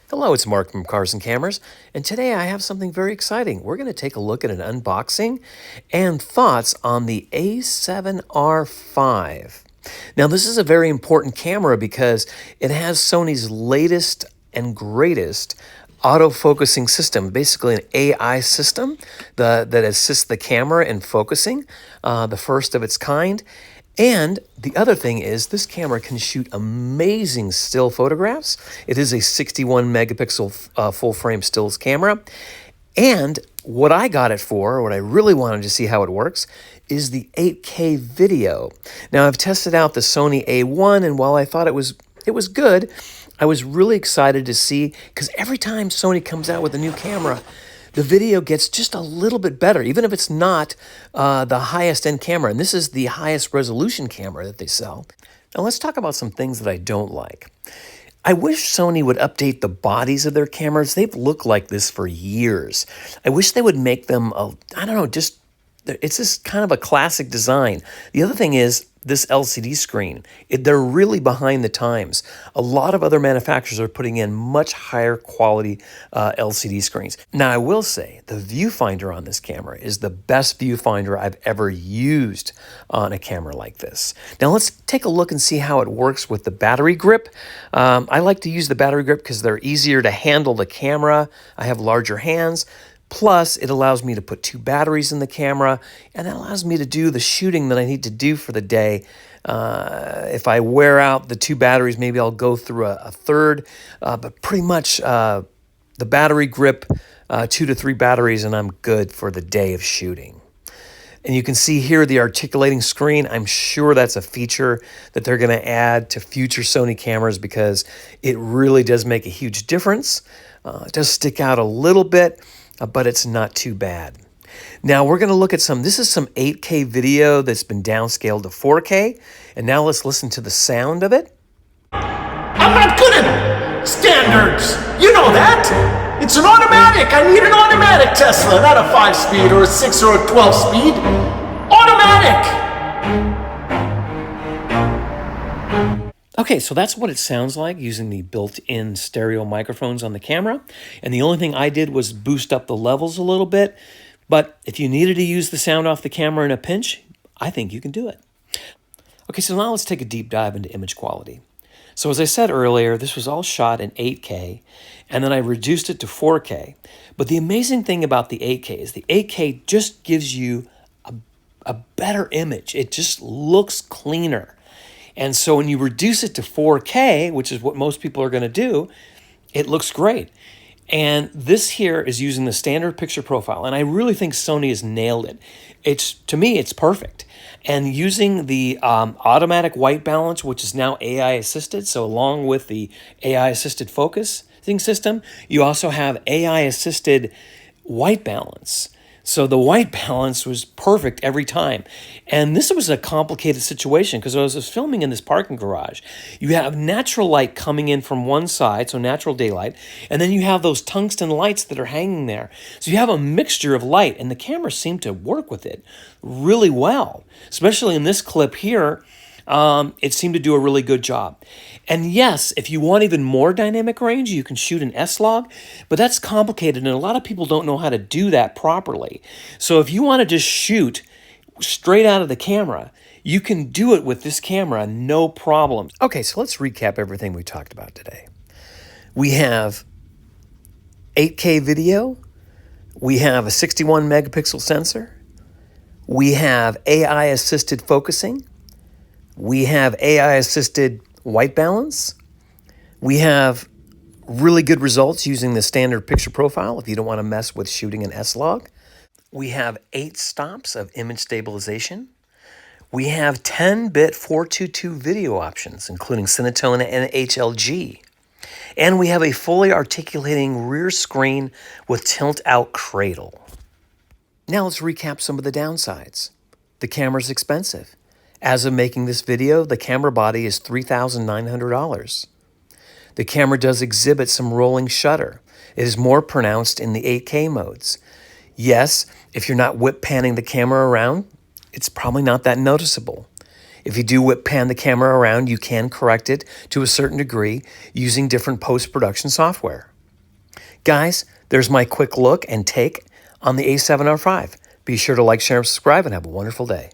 Hello, it's Mark from Cars and Cameras, and today I have something very exciting. We're going to take a look at an unboxing and thoughts on the A7R5. Now, this is a very important camera because it has Sony's latest and greatest auto-focusing system, basically an AI system that assists the camera in focusing, the first of its kind. And the other thing is this camera can shoot amazing still photographs. It is a 61 megapixel full frame stills camera. And what I got it for, what I really wanted to see how it works, is the 8K video. Now I've tested out the Sony A1, and while I thought it was good, I was really excited to see, because every time Sony comes out with a new camera, the video gets just a little bit better, even if it's not the highest end camera. And this is the highest resolution camera that they sell. Now let's talk about some things that I don't like. I wish Sony would update the bodies of their cameras. They've looked like this for years. I wish they would make them, it's just kind of a classic design. The other thing is this LCD screen. They're really behind the times. A lot of other manufacturers are putting in much higher quality LCD screens. Now, I will say the viewfinder on this camera is the best viewfinder I've ever used on a camera like this. Now, let's take a look and see how it works with the battery grip. I like to use the battery grip because they're easier to handle the camera. I have larger hands. Plus, it allows me to put 2 batteries in the camera, and that allows me to do the shooting that I need to do for the day. If I wear out the 2 batteries, maybe I'll go through a third, but pretty much the battery grip, 2 to 3 batteries, and I'm good for the day of shooting. And you can see here the articulating screen. I'm sure that's a feature that they're going to add to future Sony cameras because it really does make a huge difference. It does stick out a little bit, but it's not too bad. Now we're going to look at this is some 8K video that's been downscaled to 4K, and now let's listen to the sound of it. I'm not good at standards. You know that. It's an automatic. I need an automatic Tesla, not a 5-speed or a 6 or a 12-speed. Automatic. Okay, so that's what it sounds like using the built-in stereo microphones on the camera. And the only thing I did was boost up the levels a little bit. But if you needed to use the sound off the camera in a pinch, I think you can do it. Okay, so now let's take a deep dive into image quality. So as I said earlier, this was all shot in 8K, and then I reduced it to 4K. But the amazing thing about the 8K is the 8K just gives you a better image. It just looks cleaner. And so when you reduce it to 4K, which is what most people are going to do, it looks great. And this here is using the standard picture profile. And I really think Sony has nailed it. To me, it's perfect. And using the automatic white balance, which is now AI assisted. So along with the AI assisted focusing system, you also have AI assisted white balance. So the white balance was perfect every time. And this was a complicated situation because I was filming in this parking garage. You have natural light coming in from one side, so natural daylight, and then you have those tungsten lights that are hanging there. So you have a mixture of light, and the camera seemed to work with it really well, especially in this clip here. It seemed to do a really good job. And yes, if you want even more dynamic range, you can shoot an S-Log, but that's complicated, and a lot of people don't know how to do that properly. So if you want to just shoot straight out of the camera, you can do it with this camera, no problem. Okay, so let's recap everything we talked about today. We have 8K video. We have a 61 megapixel sensor. We have AI-assisted focusing. We have AI-assisted white balance. We have really good results using the standard picture profile if you don't want to mess with shooting an S-Log. We have 8 stops of image stabilization. We have 10-bit 422 video options, including Cinetone and HLG. And we have a fully articulating rear screen with tilt-out cradle. Now let's recap some of the downsides. The camera's expensive. As of making this video, the camera body is $3,900. The camera does exhibit some rolling shutter. It is more pronounced in the 8K modes. Yes, if you're not whip panning the camera around, it's probably not that noticeable. If you do whip pan the camera around, you can correct it to a certain degree using different post-production software. Guys, there's my quick look and take on the A7R5. Be sure to like, share, and subscribe, and have a wonderful day.